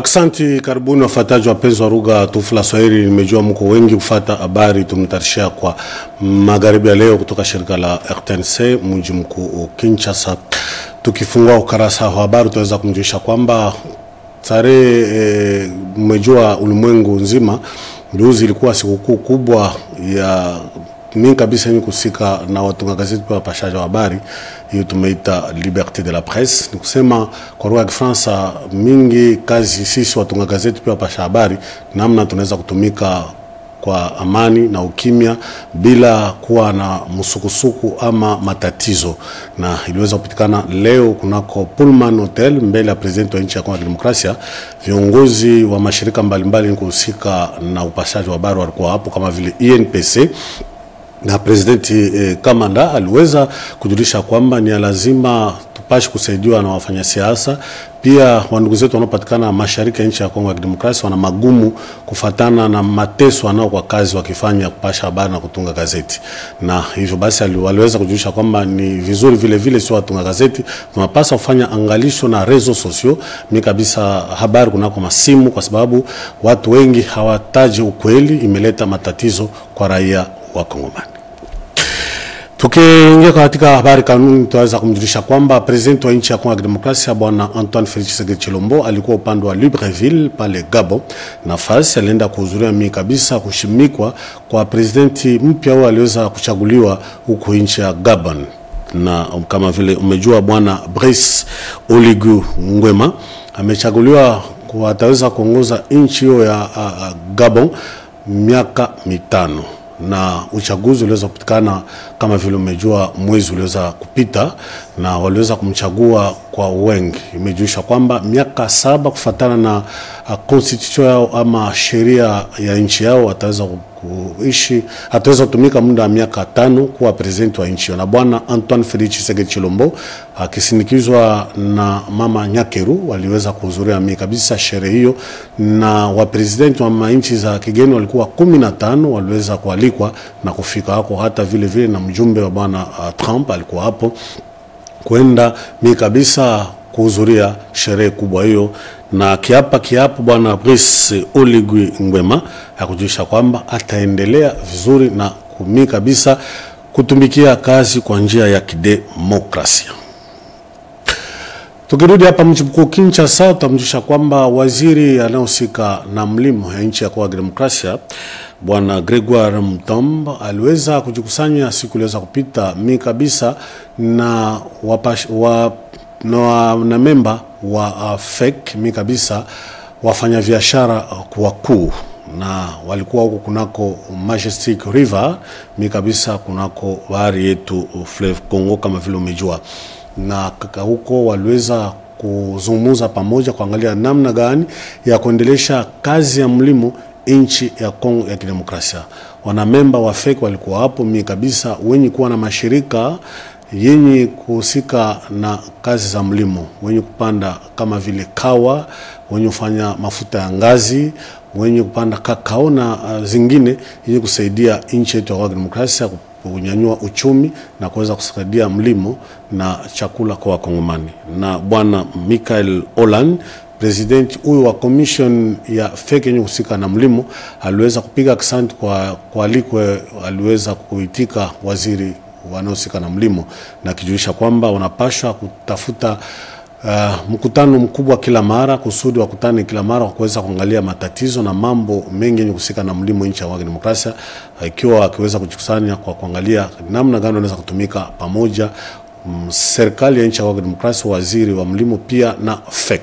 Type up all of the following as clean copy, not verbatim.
Aksanti, karibuni wafuataji wapenzi wa lugha tukufu la Swahili. Nimejua mko wengi kufuata habari tumtarishia kwa magharibi ya leo kutoka shirika la RTNC mji mkuu Kinshasa. Tukifungua ukarasa wa habari tutaweza kumjulisha kwamba tarehe mmejua ulimwengu nzima juzi ilikuwa sikukuu kubwa ya mingi kabisa yenye kusika na watunga gazeti kwa pashaji wa habari. Hiyo tumeita liberté de la presse. Ni kusema kwa lugha ya Kifaransa mingi kazi sisi watunga gazeti kwa pashaji habari namna tunaweza kutumika kwa amani na ukimya bila kuwa na msukusuku ama matatizo, na iliweza kupitikana leo kunako Pullman Hotel mbele ya president wa nchi ya Kongo ya Demokrasia. Viongozi wa mashirika mbalimbali kuhusika na upashaji wa habari walikuwa hapo kama vile INPC, na presidenti Kamanda aliweza kujulisha kwamba ni lazima tupashi kusaidiwa na wafanyasiasa. Pia wandugu zetu wanaopatikana mashariki ya nchi ya Kongo ya Demokrasia wana magumu kufatana na mateso wanao kwa kazi wakifanya kupasha habari na kutunga gazeti, na hivyo basi waliweza kujulisha kwamba ni vizuri vile vile sio watunga gazeti tunapaswa kufanya angalisho na rezo sosio ni kabisa habari kunako masimu, kwa sababu watu wengi hawataji ukweli, imeleta matatizo kwa raia wa Kongomani. Tukiingia katika habari kanuni, tunaweza kumjulisha kwamba president wa nchi ya Kongo ya Demokrasia bwana Antoine Félix Tshisekedi Tshilombo alikuwa upande wa Libreville pale Gabon. Nafasi alienda kuhudhuria mimi kabisa kushimikwa kwa presidenti mpya wao aliweza kuchaguliwa huko nchi ya Gabon, na kama vile umejua bwana Brice Oligui Nguema amechaguliwa kwa ataweza kuongoza nchi hiyo ya Gabon miaka 5, na uchaguzi uliweza kupatikana kama vile umejua mwezi uliweza kupita, na waliweza kumchagua kwa wengi. Imejulisha kwamba miaka 7 kufuatana na constitution yao ama sheria ya nchi yao ataweza kuishi, ataweza kutumika muda wa miaka 5 kuwa president wa nchi. Na bwana Antoine Félix Tshisekedi Tshilombo akisindikizwa na mama Nyakeru waliweza kuhudhuria mimi kabisa sherehe hiyo, na wa president wa nchi za kigeni walikuwa 15 waliweza kualikwa na kufika hapo, hata vile vile na mjumbe wa bwana Trump alikuwa hapo kwenda mimi kabisa kuhudhuria sherehe kubwa hiyo. Na kiapo bwana Brice Oligui Nguema akujulisha kwamba ataendelea vizuri na kumi kabisa kutumikia kazi kwa njia ya kidemokrasia. Tukirudi hapa mji mkuu Kinshasa, tutamjulisha kwamba waziri anayehusika na mlimo ya nchi ya Kongo ya Demokrasia bwana Gregoire Mutombo aliweza kujikusanya siku iliweza kupita mimi kabisa na na memba wa FEC mimi kabisa wafanya biashara wakuu, na walikuwa huko kunako Majestic River mimi kabisa kunako bahari yetu Fleuve Congo kama vile umejua, na huko waliweza kuzungumza pamoja kuangalia namna gani ya kuendelesha kazi ya mlimo nchi ya Kongo ya Kidemokrasia. Wanamemba wa FEC walikuwa hapo mimi kabisa wenye kuwa na mashirika yenye kuhusika na kazi za mlimo, wenye kupanda kama vile kawa, wenye kufanya mafuta ya ngazi, wenye kupanda kakao na zingine yenye kusaidia nchi yetu ya Demokrasia kunyanyua uchumi na kuweza kusaidia mlimo na chakula kwa Wakongomani. Na bwana Michael Olan, president huyu wa commission ya FEC yenye kuhusika na mlimo, aliweza kupiga asante kwa alikwe aliweza kuitika waziri wanaohusika na mlimo, na kijulisha kwamba wanapashwa kutafuta mkutano mkubwa kila mara kusudi wakutane kila mara kuweza kuangalia matatizo na mambo mengi yenye kuhusika na mlimo nchi ya Kongo ya Demokrasia, ikiwa akiweza kujikusanya kwa kuangalia namna gani wanaweza kutumika pamoja serikali ya nchi ya Kongo ya Demokrasia, waziri wa mlimo pia na FEC.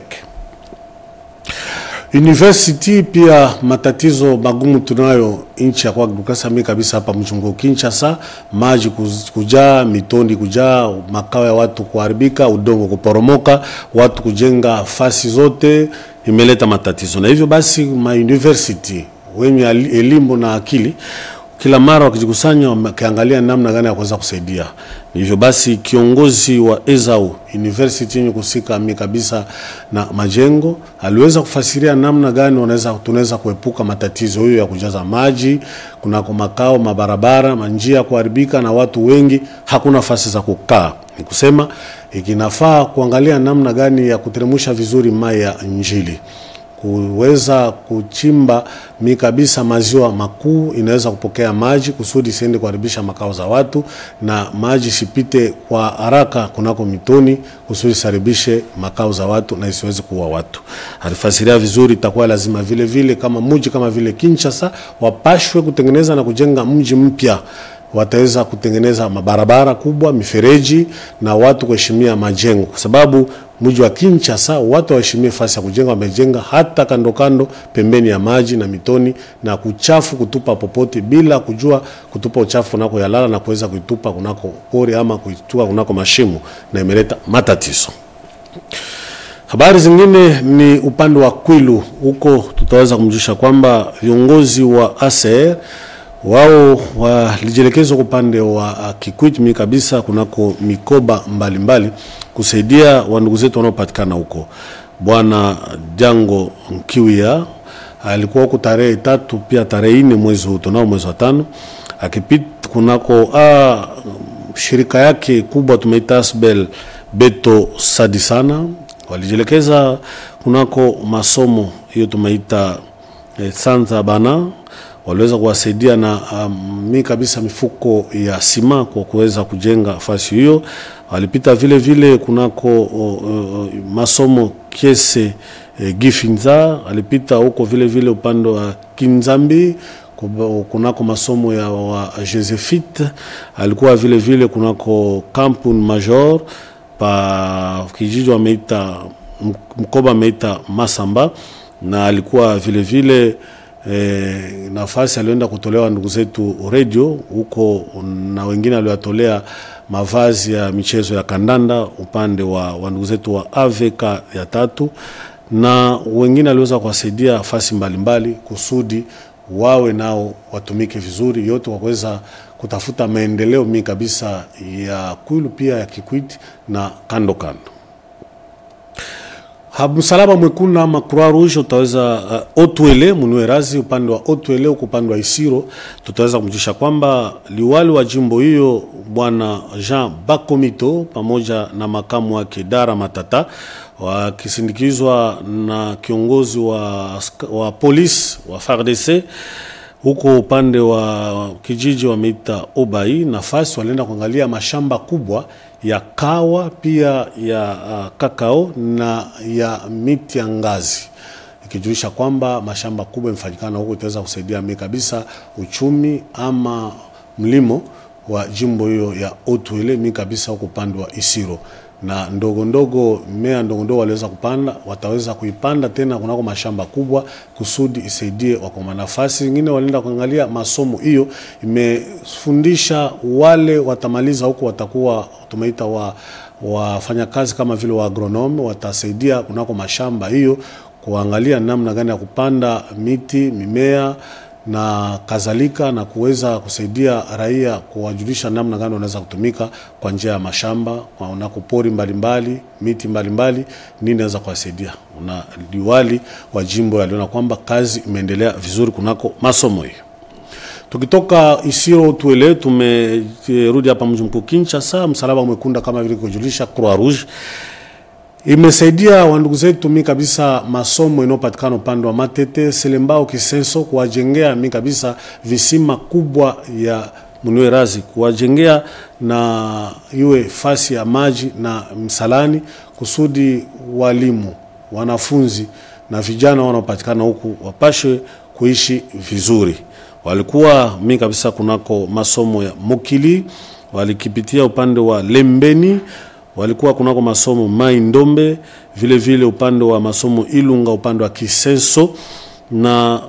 University pia matatizo magumu tunayo nchi ya Kongo ya Demokrasia mimi kabisa hapa mchungo Kinshasa, maji kujaa, mitondi kujaa, makao ya watu kuharibika, udongo kuporomoka, watu kujenga fasi zote, imeleta matatizo. Na hivyo basi ma university wenye elimu na akili kila mara wakijikusanya wakiangalia namna gani ya kuweza kusaidia. Hivyo basi kiongozi wa Ezau University yenye kusika mimi kabisa na majengo aliweza kufasiria namna gani tunaweza kuepuka matatizo hiyo ya kujaza maji kunako makao, mabarabara, manjia kuharibika na watu wengi hakuna nafasi za kukaa. Ni kusema ikinafaa kuangalia namna gani ya kuteremusha vizuri mai ya Injili. kuweza kuchimba kabisa maziwa makuu inaweza kupokea maji kusudi siende kuharibisha makao za watu, na maji sipite kwa haraka kunako mitoni kusudi saribishe makao za watu na isiweze kuua watu. Alifasiria vizuri, itakuwa lazima vile vile kama mji kama vile Kinshasa wapashwe kutengeneza na kujenga mji mpya. Wataweza kutengeneza mabarabara kubwa, mifereji na watu kuheshimia majengo, kwa sababu mji wa Kinshasa watu waheshimie fasi ya kujenga, wamejenga hata kando kando pembeni ya maji na mitoni, na kuchafu kutupa popote bila kujua kutupa uchafu kunako yalala na kuweza kuitupa kunako pori ama kuitua kunako mashimo, na imeleta matatizo. Habari zingine ni upande wa Kwilu. Huko tutaweza kumjusha kwamba viongozi wa ACR wao walijielekezwa upande wa Kikwit kabisa kunako mikoba mbalimbali kusaidia wandugu zetu wanaopatikana huko. Bwana Jango Nkiwia alikuwa huko tarehe 3 pia tarehe 4 mwezi huu tunao mwezi wa 5 akipita kunako shirika yake kubwa tumeita Asbel Beto Sadisana. Walijielekeza kunako masomo hiyo tumeita Santa Bana. Waliweza kuwasaidia na kabisa mifuko ya sima kwa kuweza kujenga fasi hiyo. Walipita vile vile kunako masomo Kiese Gifinza, alipita huko vile vile upande wa Kinzambi kunako masomo ya wa Josephite, alikuwa vile vile kunako Kampun Major pa kijiji wameita mkoba meita Masamba, na alikuwa vile vile nafasi alienda kutolewa ndugu zetu radio huko, na wengine aliwatolea mavazi ya michezo ya kandanda upande wa ndugu zetu wa AVK ya 3, na wengine aliweza kuwasaidia nafasi mbalimbali kusudi wawe nao watumike vizuri, yote waweza kutafuta maendeleo kabisa ya Kwilu pia ya Kikwit na kando kando. Msalaba Mwekundu ama Croix Rouge utaweza Otwele Munwerazi upande wa Otwele upande wa Isiro. Tutaweza kumjisha kwamba liwali wa jimbo hiyo bwana Jean Bakomito pamoja na makamu wake Dara Matata wakisindikizwa na kiongozi wa polisi wa FARDC huko upande wa kijiji wameita Obai. Nafasi walienda kuangalia mashamba kubwa ya kawa pia ya kakao na ya miti ya ngazi, ikijulisha kwamba mashamba kubwa yamefanyikana huko, itaweza kusaidia kabisa uchumi ama mlimo wa jimbo hiyo ya Otwele kabisa huko upande wa Isiro. Na ndogo ndogo waliweza kupanda, wataweza kuipanda tena kunako mashamba kubwa kusudi isaidie wako nafasi. Nyingine walienda kuangalia masomo hiyo, imefundisha wale watamaliza huko watakuwa tumeita wafanya kazi kama vile wa agronome, watasaidia kunako mashamba hiyo kuangalia namna gani ya kupanda miti, mimea na kadhalika, na kuweza kusaidia raia kuwajulisha namna gani wanaweza kutumika kwa njia ya mashamba na kupori mbalimbali, miti mbalimbali, nini inaweza kuwasaidia. Na liwali wa jimbo aliona kwamba kazi imeendelea vizuri kunako masomo hiyo. Tukitoka Isiro Otwele tumerudi hapa mji mkuu Kinshasa. Msalaba Mwekundu kama vile kujulisha Croix Rouge imesaidia wandugu zetu kabisa masomo inopatikana upande wa Matete, Selembao, Kisenso, kuwajengea kabisa visima kubwa ya Munwerazi, kuwajengea na iwe fasi ya maji na msalani kusudi walimu, wanafunzi na vijana wanaopatikana huku wapashe kuishi vizuri. Walikuwa kabisa kunako masomo ya Mokili, walikipitia upande wa Lembeni, walikuwa kunako masomo Mai Ndombe, vile vile upande wa masomo Ilunga upande wa Kisenso, na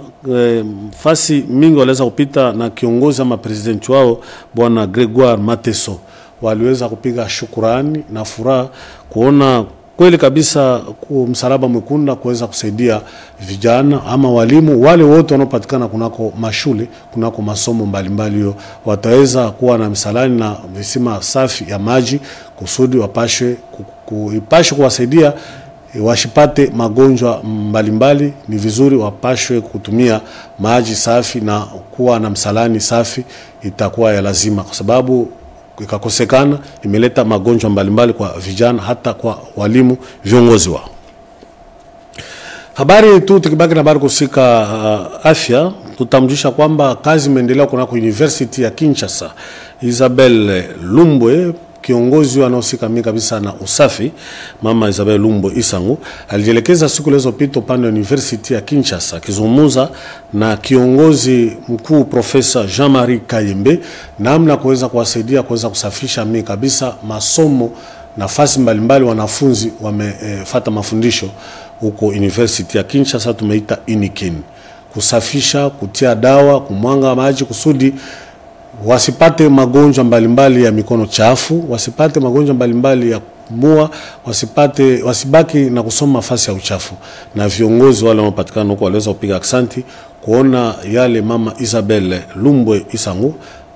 fasi mingi waliweza kupita na kiongozi ama president wao bwana Gregoire Mateso. Waliweza kupiga shukrani na furaha kuona kweli kabisa Msalaba Mwekundu kuweza kusaidia vijana ama walimu wale wote wanaopatikana kunako mashule, kunako masomo mbalimbali hiyo, wataweza kuwa na msalani na visima safi ya maji kusudi wapashwe kuwasaidia washipate magonjwa mbalimbali. Ni vizuri wapashwe kutumia maji safi na kuwa na msalani safi, itakuwa ya lazima kwa sababu ikakosekana imeleta magonjwa mbalimbali kwa vijana hata kwa walimu viongozi wao. Habari tu tukibaki na habari kusika afya, tutamjusha kwamba kazi imeendelea kunako University ya Kinshasa. Isabelle Lumbwe, kiongozi anaohusika mimi kabisa na usafi, mama Isabelle Lumbwe Isangu, alielekeza siku zilizopita upande wa University ya Kinshasa akizungumza na kiongozi mkuu Profesa Jean-Marie Kayembe namna kuweza kuwasaidia kuweza kusafisha mimi kabisa masomo nafasi mbalimbali wanafunzi wamefuata mafundisho huko University ya Kinshasa, tumeita Inikin, kusafisha, kutia dawa, kumwanga maji kusudi wasipate magonjwa mbalimbali ya mikono chafu, wasipate magonjwa mbalimbali ya kupumua, wasibaki na kusoma nafasi ya uchafu. Na viongozi wale wanaopatikana huko waliweza kupiga aksanti kuona yale mama Isabelle Lumbwe Isangu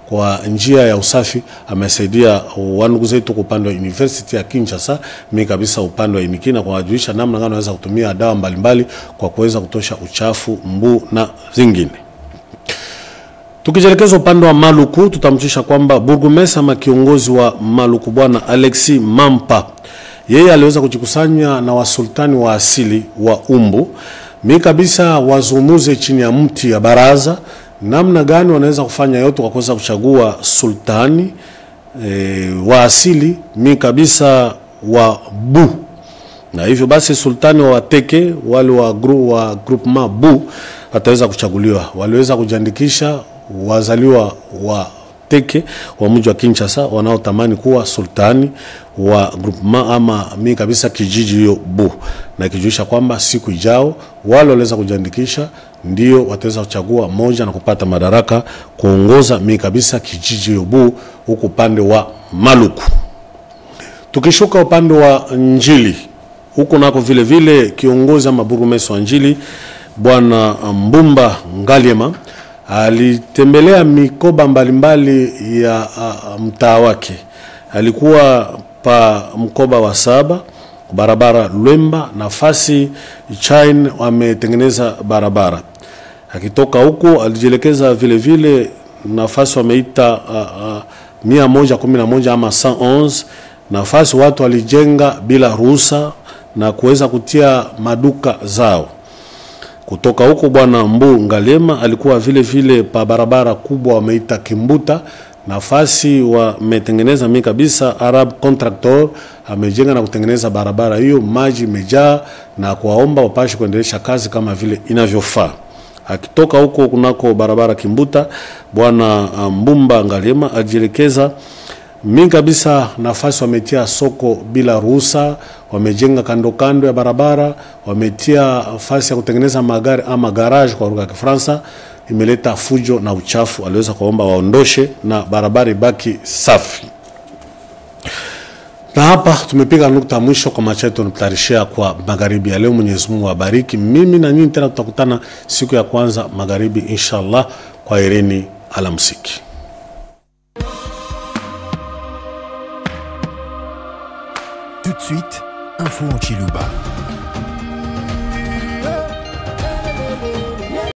kwa njia ya usafi amesaidia wandugu zetu upande wa University ya Kinshasa, mimi kabisa upande wa Inikina, kwa kujulisha namna gani wanaweza kutumia dawa mbalimbali kwa kuweza kutosha uchafu, mbu na zingine. Tukijelekeza upande wa Maluku, tutamchisha kwamba burgomestre ama kiongozi wa Maluku bwana Alexis Mampa, yeye aliweza kujikusanya na wasultani wa asili wa Umbu, mimi kabisa wazumuze chini ya mti ya baraza namna gani wanaweza kufanya yote kwa kuweza kuchagua sultani wa asili mimi kabisa wa Bu. Na hivyo basi sultani wa Wateke wale wa groupement Bu wataweza kuchaguliwa. Waliweza kujiandikisha wazaliwa wa Teke wa mji wa Kinshasa wanaotamani kuwa sultani wa groupement ama mimi kabisa kijiji hiyo Bu, na kijuisha kwamba siku ijao wale waliweza kujiandikisha ndio wataweza kuchagua moja na kupata madaraka kuongoza mimi kabisa kijiji hiyo Bu huko upande wa Maluku. Tukishuka upande wa Njili, huko nako vile vile kiongozi ama burgomestre wa Njili bwana Mbumba Ngaliema alitembelea mikoba mbalimbali ya mtaa wake. Alikuwa pa mkoba wa 7 barabara Lwemba, nafasi Chain wametengeneza barabara. Akitoka huko alijielekeza vile vile nafasi wameita 111 ama 111, nafasi watu walijenga bila ruhusa na kuweza kutia maduka zao. Kutoka huko bwana Mbu Ngalema alikuwa vile vile pa barabara kubwa wameita Kimbuta, nafasi wametengeneza mimi kabisa Arab contractor amejenga na kutengeneza barabara hiyo, maji imejaa na kuwaomba wapashe kuendelesha kazi kama vile inavyofaa. Akitoka huko kunako barabara Kimbuta bwana Mbumba Ngalema ajielekeza mimi kabisa nafasi wametia soko bila ruhusa, wamejenga kando kando ya barabara, wametia nafasi ya kutengeneza magari ama garage kwa lugha ya Kifaransa, imeleta fujo na uchafu. Aliweza kuomba waondoshe na barabara ibaki safi. Na hapa tumepiga nukta mwisho kwa machato tunatarishia kwa magharibi ya leo. Mwenyezi Mungu awabariki. Mimi na nyinyi tena tutakutana siku ya kwanza magharibi inshallah. Kwa hereni, alamsiki. Tout de suite, info en Chiluba.